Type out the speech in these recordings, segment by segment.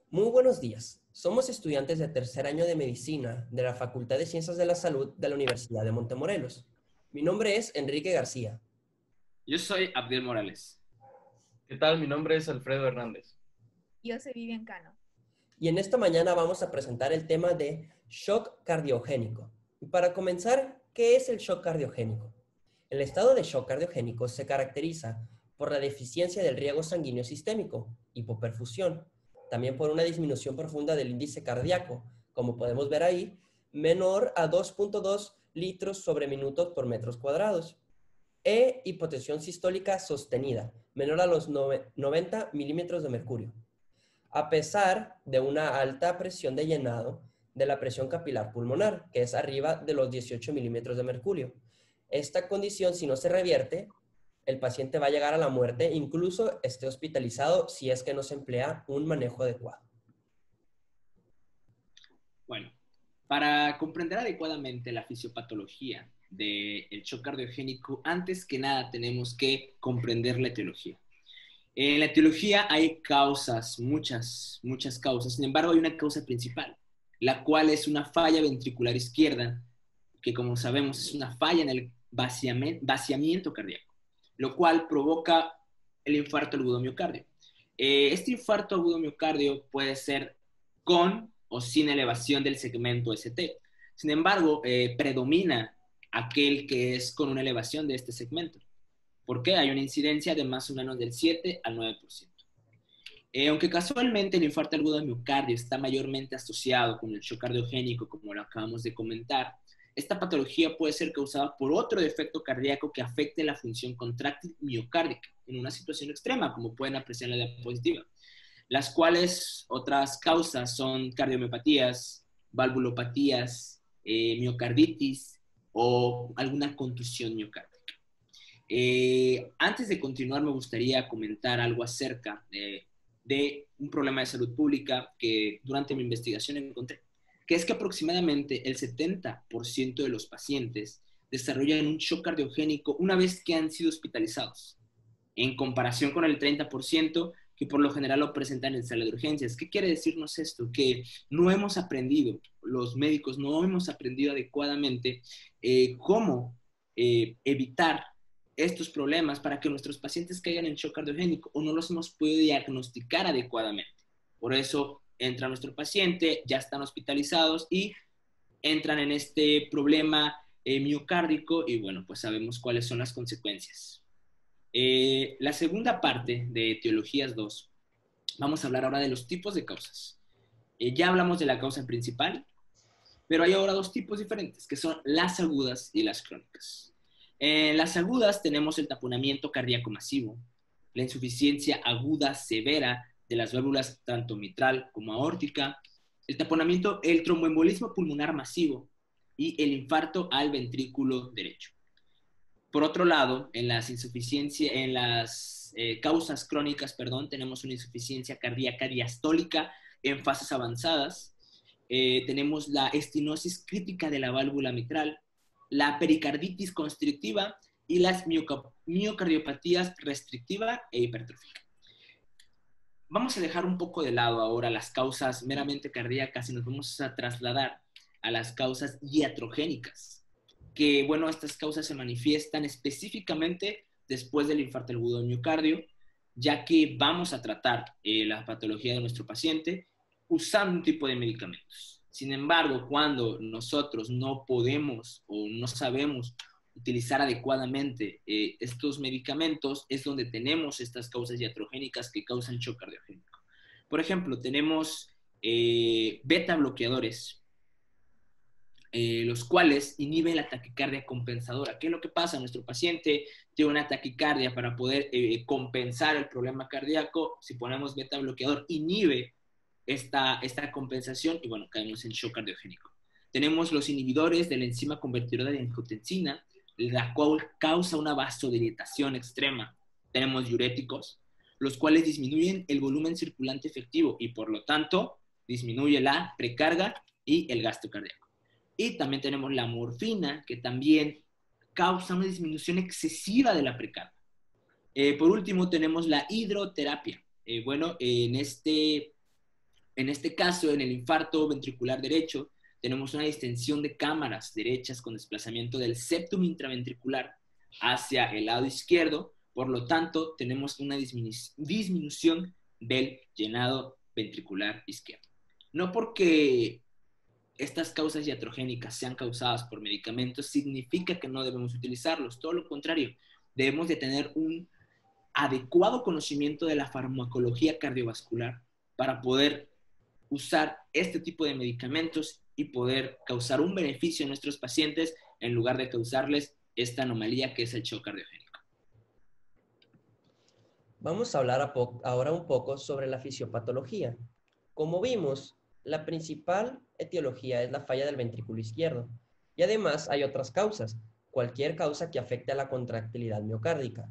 Muy buenos días. Somos estudiantes de tercer año de medicina de la Facultad de Ciencias de la Salud de la Universidad de Montemorelos. Mi nombre es Enrique García Yo soy Abdiel Morales. ¿Qué tal? Mi nombre es Alfredo Hernández. Yo soy Vivian Cano. y en esta mañana vamos a presentar el tema de shock cardiogénico. Y para comenzar, ¿qué es el shock cardiogénico? El estado de shock cardiogénico se caracteriza por la deficiencia del riego sanguíneo sistémico, hipoperfusión, también por una disminución profunda del índice cardíaco, como podemos ver ahí, menor a 2.2 litros sobre minutos por metros cuadrados, e hipotensión sistólica sostenida, menor a los 90 milímetros de mercurio, a pesar de una alta presión de llenado de la presión capilar pulmonar, que es arriba de los 18 milímetros de mercurio. Esta condición, si no se revierte, el paciente va a llegar a la muerte, incluso esté hospitalizado si es que no se emplea un manejo adecuado. Bueno, para comprender adecuadamente la fisiopatología del shock cardiogénico, antes que nada tenemos que comprender la etiología. En la etiología hay causas, muchas causas. Sin embargo, hay una causa principal, la cual es una falla ventricular izquierda, que como sabemos es una falla en el vaciamiento cardíaco, lo cual provoca el infarto agudo miocardio. Este infarto agudo miocardio puede ser con o sin elevación del segmento ST. Sin embargo, predomina aquel que es con una elevación de este segmento. ¿Por qué? Hay una incidencia de más o menos del 7 al 9%. Aunque casualmente el infarto agudo de miocardio está mayormente asociado con el shock cardiogénico, como lo acabamos de comentar, esta patología puede ser causada por otro defecto cardíaco que afecte la función contráctil miocárdica en una situación extrema, como pueden apreciar en la diapositiva. Las cuales otras causas son cardiomiopatías, valvulopatías, miocarditis o alguna contusión miocárdica. Antes de continuar, me gustaría comentar algo acerca de un problema de salud pública que durante mi investigación encontré, que es que aproximadamente el 70% de los pacientes desarrollan un shock cardiogénico una vez que han sido hospitalizados, en comparación con el 30% que por lo general lo presentan en sala de urgencias. ¿Qué quiere decirnos esto? Que no hemos aprendido, los médicos no hemos aprendido adecuadamente cómo evitar estos problemas para que nuestros pacientes caigan en shock cardiogénico o no los hemos podido diagnosticar adecuadamente. Por eso entra nuestro paciente, ya están hospitalizados y entran en este problema miocárdico y bueno, pues sabemos cuáles son las consecuencias. La segunda parte de Etiologías 2, vamos a hablar ahora de los tipos de causas. Ya hablamos de la causa principal, pero hay ahora dos tipos diferentes, que son las agudas y las crónicas. En las agudas tenemos el taponamiento cardíaco masivo, la insuficiencia aguda severa de las válvulas tanto mitral como aórtica, el taponamiento, el tromboembolismo pulmonar masivo y el infarto al ventrículo derecho. Por otro lado, en las causas crónicas, tenemos una insuficiencia cardíaca diastólica en fases avanzadas, tenemos la estenosis crítica de la válvula mitral, la pericarditis constrictiva y las miocardiopatías restrictiva e hipertrófica. Vamos a dejar un poco de lado ahora las causas meramente cardíacas y nos vamos a trasladar a las causas iatrogénicas, que, bueno, estas causas se manifiestan específicamente después del infarto agudo de miocardio, ya que vamos a tratar la patología de nuestro paciente usando un tipo de medicamentos. Sin embargo, cuando nosotros no podemos o no sabemos utilizar adecuadamente estos medicamentos, es donde tenemos estas causas iatrogénicas que causan shock cardiogénico. Por ejemplo, tenemos beta bloqueadores, los cuales inhiben la taquicardia compensadora. ¿Qué es lo que pasa? Nuestro paciente tiene una taquicardia. Para poder compensar el problema cardíaco, si ponemos beta bloqueador, inhibe esta compensación y bueno, caemos en shock cardiogénico. Tenemos los inhibidores de la enzima convertidora de angiotensina, la cual causa una vasodilatación extrema. Tenemos diuréticos, los cuales disminuyen el volumen circulante efectivo y por lo tanto disminuye la precarga y el gasto cardíaco. Y también tenemos la morfina, que también causa una disminución excesiva de la precarga. Por último, tenemos la hidroterapia. En este En este caso, en el infarto ventricular derecho, tenemos una distensión de cámaras derechas con desplazamiento del septum intraventricular hacia el lado izquierdo. Por lo tanto, tenemos una disminución del llenado ventricular izquierdo. No porque estas causas iatrogénicas sean causadas por medicamentos significa que no debemos utilizarlos. Todo lo contrario, debemos de tener un adecuado conocimiento de la farmacología cardiovascular para poder usar este tipo de medicamentos y poder causar un beneficio a nuestros pacientes en lugar de causarles esta anomalía que es el shock cardiogénico. Vamos a hablar ahora un poco sobre la fisiopatología. Como vimos, la principal etiología es la falla del ventrículo izquierdo. Y además hay otras causas, cualquier causa que afecte a la contractilidad miocárdica.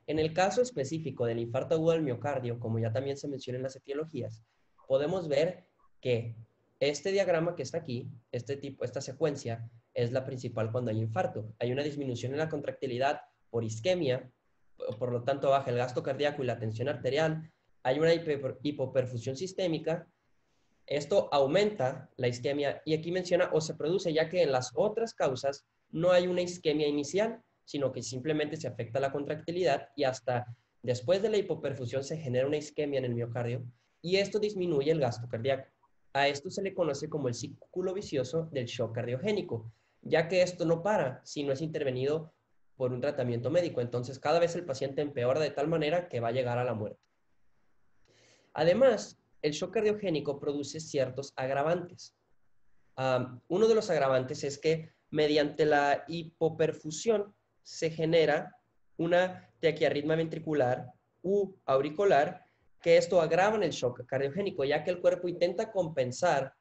En el caso específico del infarto agudo del miocardio, como ya también se menciona en las etiologías, podemos ver que este diagrama que está aquí, esta secuencia, es la principal cuando hay infarto. Hay una disminución en la contractilidad por isquemia, por lo tanto baja el gasto cardíaco y la tensión arterial. Hay una hipoperfusión sistémica. Esto aumenta la isquemia y aquí menciona o se produce ya que en las otras causas no hay una isquemia inicial, sino que simplemente se afecta la contractilidad y hasta después de la hipoperfusión se genera una isquemia en el miocardio y esto disminuye el gasto cardíaco. A esto se le conoce como el círculo vicioso del shock cardiogénico, ya que esto no para si no es intervenido por un tratamiento médico. Entonces, cada vez el paciente empeora de tal manera que va a llegar a la muerte. Además, el shock cardiogénico produce ciertos agravantes. Uno de los agravantes es que mediante la hipoperfusión se genera una taquiarritmia ventricular u auricular, que esto agrava en el shock cardiogénico, ya que el cuerpo intenta compensar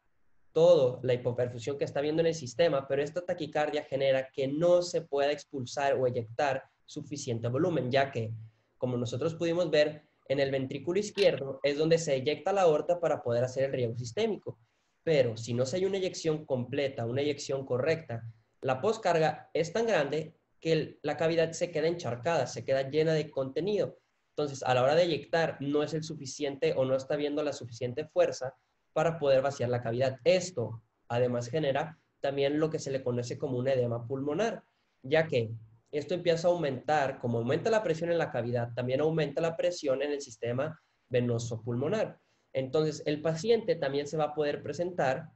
toda la hipoperfusión que está habiendo en el sistema, pero esta taquicardia genera que no se pueda expulsar o eyectar suficiente volumen, ya que, como nosotros pudimos ver, en el ventrículo izquierdo es donde se eyecta la aorta para poder hacer el riego sistémico. Pero si no se hay una eyección completa, una eyección correcta, la postcarga es tan grande que la cavidad se queda encharcada, se queda llena de contenido. Entonces, a la hora de eyectar, no es el suficiente o no está viendo la suficiente fuerza para poder vaciar la cavidad. Esto, además, genera también lo que se le conoce como un edema pulmonar, ya que esto empieza a aumentar, como aumenta la presión en la cavidad, también aumenta la presión en el sistema venoso pulmonar. Entonces, el paciente también se va a poder presentar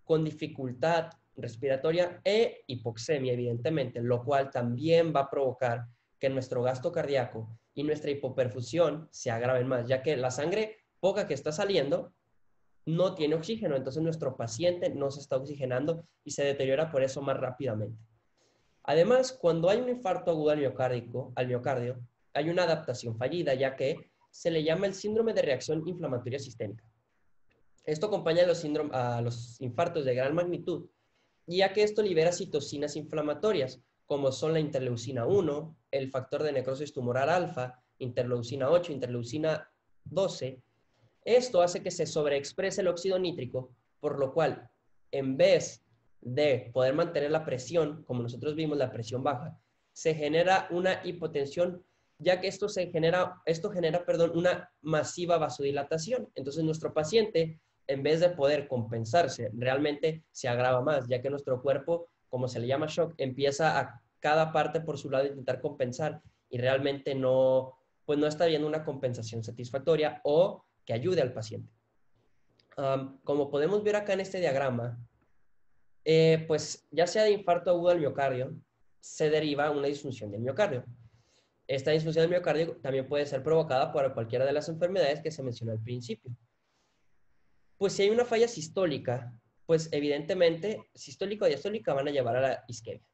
con dificultad respiratoria e hipoxemia, evidentemente, lo cual también va a provocar que nuestro gasto cardíaco y nuestra hipoperfusión se agraven más, ya que la sangre poca que está saliendo no tiene oxígeno, entonces nuestro paciente no se está oxigenando y se deteriora por eso más rápidamente. Además, cuando hay un infarto agudo al miocardio, hay una adaptación fallida, ya que se le llama el síndrome de reacción inflamatoria sistémica. Esto acompaña a los infartos de gran magnitud, ya que esto libera citocinas inflamatorias, como son la interleucina 1, el factor de necrosis tumoral alfa, interleucina 8, interleucina 12. Esto hace que se sobreexprese el óxido nítrico, por lo cual, en vez de poder mantener la presión, como nosotros vimos, la presión baja, se genera una hipotensión, ya que esto genera una masiva vasodilatación. Entonces, nuestro paciente, en vez de poder compensarse, realmente se agrava más, ya que nuestro cuerpo, como se le llama shock, empieza a cada parte por su lado intentar compensar y realmente no está habiendo una compensación satisfactoria o que ayude al paciente. Como podemos ver acá en este diagrama, pues ya sea de infarto agudo al miocardio, se deriva una disfunción del miocardio. Esta disfunción del miocardio también puede ser provocada por cualquiera de las enfermedades que se mencionó al principio. Pues si hay una falla sistólica, pues evidentemente sistólica o diastólica van a llevar a la isquemia.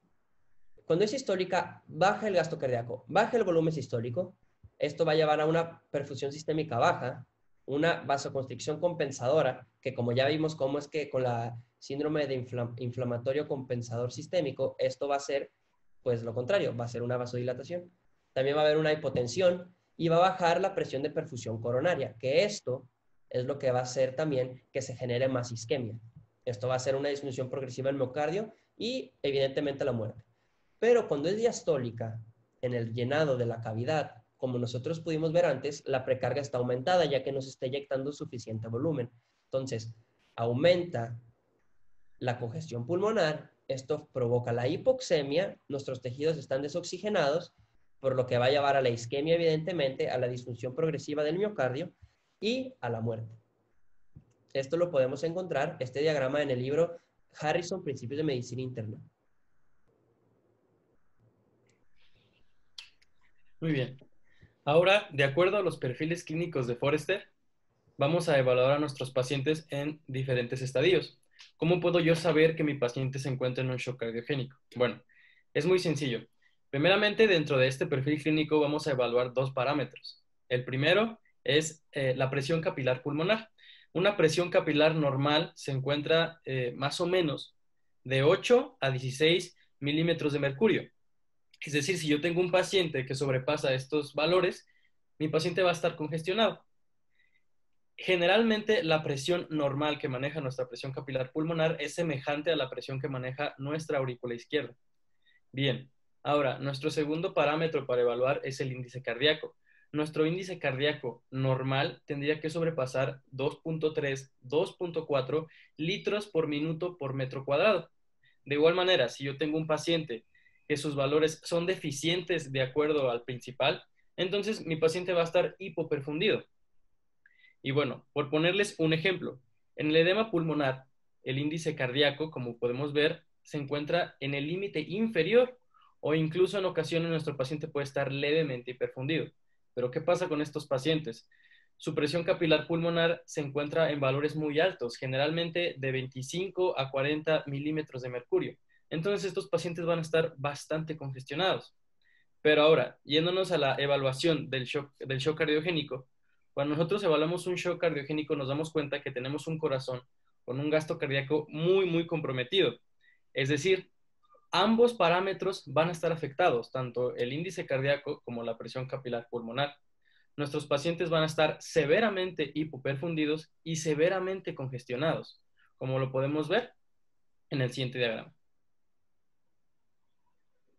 Cuando es sistólica, baja el gasto cardíaco, baja el volumen sistólico. Esto va a llevar a una perfusión sistémica baja, una vasoconstricción compensadora, que como ya vimos cómo es que con la síndrome de inflamatorio compensador sistémico, esto va a ser, pues lo contrario, va a ser una vasodilatación. También va a haber una hipotensión y va a bajar la presión de perfusión coronaria, que esto es lo que va a hacer también que se genere más isquemia. Esto va a ser una disminución progresiva del miocardio y evidentemente la muerte. Pero cuando es diastólica, en el llenado de la cavidad, como nosotros pudimos ver antes, la precarga está aumentada ya que no se está inyectando suficiente volumen. Entonces, aumenta la congestión pulmonar, esto provoca la hipoxemia, nuestros tejidos están desoxigenados, por lo que va a llevar a la isquemia, evidentemente, a la disfunción progresiva del miocardio y a la muerte. Esto lo podemos encontrar, este diagrama, en el libro Harrison, Principios de Medicina Interna. Muy bien. Ahora, de acuerdo a los perfiles clínicos de Forrester, vamos a evaluar a nuestros pacientes en diferentes estadios. ¿Cómo puedo yo saber que mi paciente se encuentra en un shock cardiogénico? Bueno, es muy sencillo. Primeramente, dentro de este perfil clínico vamos a evaluar dos parámetros. El primero es la presión capilar pulmonar. Una presión capilar normal se encuentra más o menos de 8 a 16 milímetros de mercurio. Es decir, si yo tengo un paciente que sobrepasa estos valores, mi paciente va a estar congestionado. Generalmente la presión normal que maneja nuestra presión capilar pulmonar es semejante a la presión que maneja nuestra aurícula izquierda. Bien, ahora nuestro segundo parámetro para evaluar es el índice cardíaco. Nuestro índice cardíaco normal tendría que sobrepasar 2.3, 2.4 litros por minuto por metro cuadrado. De igual manera, si yo tengo un paciente que sus valores son deficientes de acuerdo al principal, entonces mi paciente va a estar hipoperfundido. Y bueno, por ponerles un ejemplo, en el edema pulmonar, el índice cardíaco, como podemos ver, se encuentra en el límite inferior o incluso en ocasiones nuestro paciente puede estar levemente hiperfundido. Pero ¿qué pasa con estos pacientes? Su presión capilar pulmonar se encuentra en valores muy altos, generalmente de 25 a 40 milímetros de mercurio. Entonces estos pacientes van a estar bastante congestionados. Pero ahora, yéndonos a la evaluación del shock cardiogénico, cuando nosotros evaluamos un shock cardiogénico nos damos cuenta que tenemos un corazón con un gasto cardíaco muy, muy comprometido. Es decir, ambos parámetros van a estar afectados, tanto el índice cardíaco como la presión capilar pulmonar. Nuestros pacientes van a estar severamente hipoperfundidos y severamente congestionados, como lo podemos ver en el siguiente diagrama.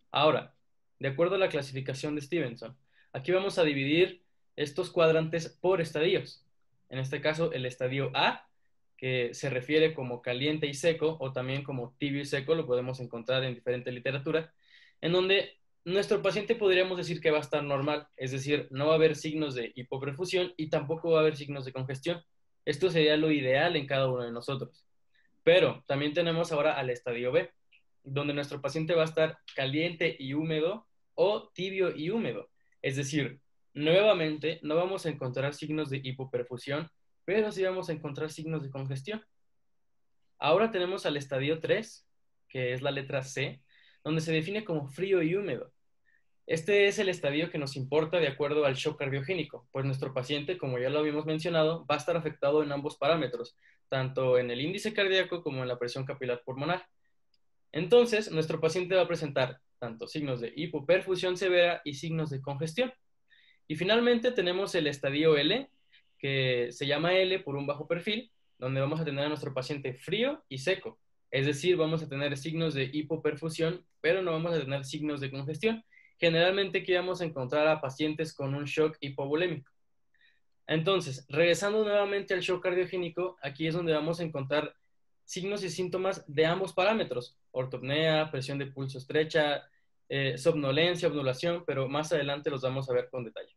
Ahora, de acuerdo a la clasificación de Stevenson, aquí vamos a dividir estos cuadrantes por estadios. En este caso, el estadio A, que se refiere como caliente y seco, o también como tibio y seco, lo podemos encontrar en diferente literatura, en donde nuestro paciente podríamos decir que va a estar normal, es decir, no va a haber signos de hipoperfusión y tampoco va a haber signos de congestión. Esto sería lo ideal en cada uno de nosotros. Pero también tenemos ahora al estadio B, donde nuestro paciente va a estar caliente y húmedo o tibio y húmedo. Es decir, nuevamente no vamos a encontrar signos de hipoperfusión, pero sí vamos a encontrar signos de congestión. Ahora tenemos al estadio 3, que es la letra C, donde se define como frío y húmedo. Este es el estadio que nos importa de acuerdo al shock cardiogénico, pues nuestro paciente, como ya lo habíamos mencionado, va a estar afectado en ambos parámetros, tanto en el índice cardíaco como en la presión capilar pulmonar. Entonces, nuestro paciente va a presentar tanto signos de hipoperfusión severa y signos de congestión. Y finalmente tenemos el estadio L, que se llama L por un bajo perfil, donde vamos a tener a nuestro paciente frío y seco. Es decir, vamos a tener signos de hipoperfusión, pero no vamos a tener signos de congestión. Generalmente aquí vamos a encontrar a pacientes con un shock hipovolémico. Entonces, regresando nuevamente al shock cardiogénico, aquí es donde vamos a encontrar signos y síntomas de ambos parámetros, ortopnea, presión de pulso estrecha, somnolencia, obnulación, pero más adelante los vamos a ver con detalle.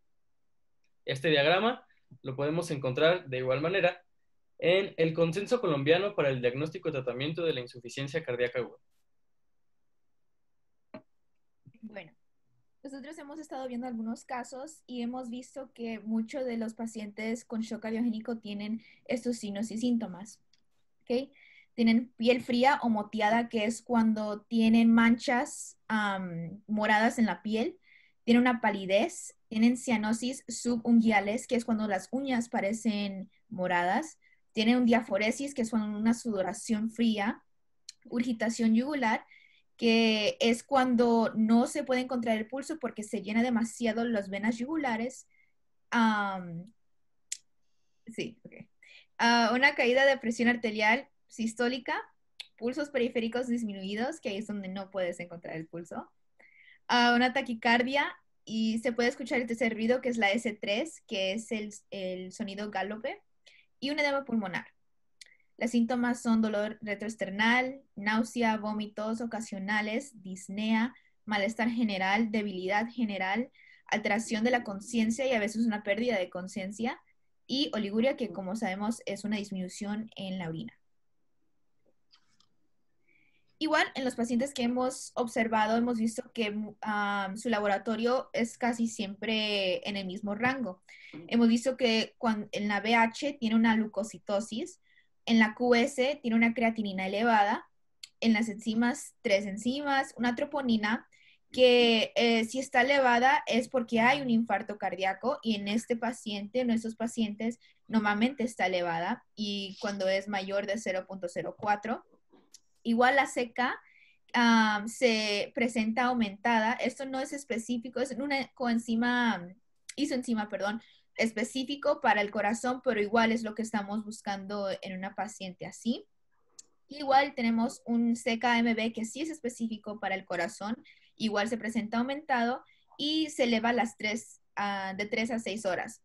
Este diagrama lo podemos encontrar de igual manera en el Consenso Colombiano para el Diagnóstico y Tratamiento de la Insuficiencia Cardíaca Aguda. Bueno, nosotros hemos estado viendo algunos casos y hemos visto que muchos de los pacientes con shock cardiogénico tienen estos signos y síntomas. ¿Okay? Tienen piel fría o moteada, que es cuando tienen manchas moradas en la piel. Tienen una palidez. Tienen cianosis subunguiales, que es cuando las uñas parecen moradas. Tienen un diaforesis, que es una sudoración fría. Urgitación yugular, que es cuando no se puede encontrar el pulso porque se llena demasiado las venas yugulares. Sí, ok. Una caída de presión arterial sistólica, pulsos periféricos disminuidos, que ahí es donde no puedes encontrar el pulso. Una taquicardia, y se puede escuchar el tercer ruido, que es la S3, que es el sonido gálope, y un edema pulmonar. Los síntomas son dolor retroesternal, náusea, vómitos ocasionales, disnea, malestar general, debilidad general, alteración de la conciencia y a veces una pérdida de conciencia, y oliguria, que como sabemos es una disminución en la orina. Igual, en los pacientes que hemos observado, hemos visto que su laboratorio es casi siempre en el mismo rango. Hemos visto que en la BH tiene una glucositosis, en la QS tiene una creatinina elevada, en las enzimas, 3 enzimas, una troponina, que si está elevada es porque hay un infarto cardíaco, y en este paciente, en estos pacientes, normalmente está elevada, y cuando es mayor de 0.04. Igual la CK se presenta aumentada. Esto no es específico, es una isoenzima, perdón, específico para el corazón, pero igual es lo que estamos buscando en una paciente así. Igual tenemos un CKMB que sí es específico para el corazón, igual se presenta aumentado y se eleva de 3 a 6 horas.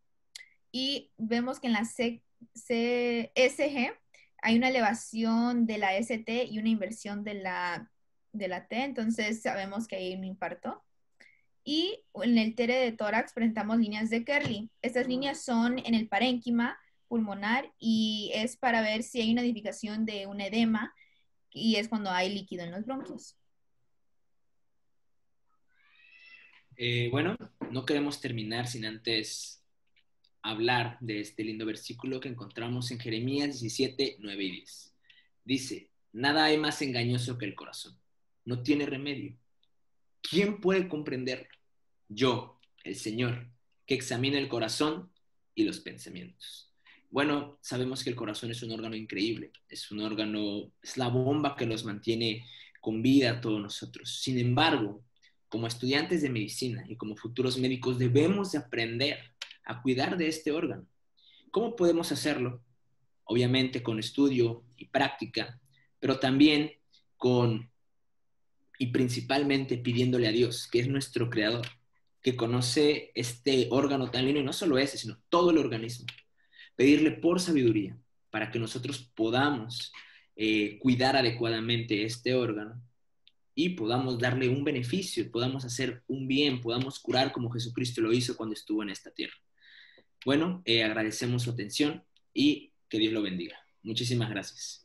Y vemos que en la CSG hay una elevación de la ST y una inversión de la T, entonces sabemos que hay un infarto. Y en el TR de tórax presentamos líneas de Kerley. Estas líneas son en el parénquima pulmonar y es para ver si hay una edificación de un edema, y es cuando hay líquido en los bronquios. Bueno, no queremos terminar sin antes hablar de este lindo versículo que encontramos en Jeremías 17, 9 y 10. Dice, nada hay más engañoso que el corazón. No tiene remedio. ¿Quién puede comprenderlo? Yo, el Señor, que examina el corazón y los pensamientos. Bueno, sabemos que el corazón es un órgano increíble. Es un órgano, es la bomba que nos mantiene con vida a todos nosotros. Sin embargo, como estudiantes de medicina y como futuros médicos debemos de aprender a cuidar de este órgano. ¿Cómo podemos hacerlo? Obviamente con estudio y práctica, pero también y principalmente pidiéndole a Dios, que es nuestro creador, que conoce este órgano tan lindo, y no solo ese, sino todo el organismo. Pedirle por sabiduría para que nosotros podamos cuidar adecuadamente este órgano y podamos darle un beneficio, podamos hacer un bien, podamos curar como Jesucristo lo hizo cuando estuvo en esta tierra. Bueno, agradecemos su atención y que Dios lo bendiga. Muchísimas gracias.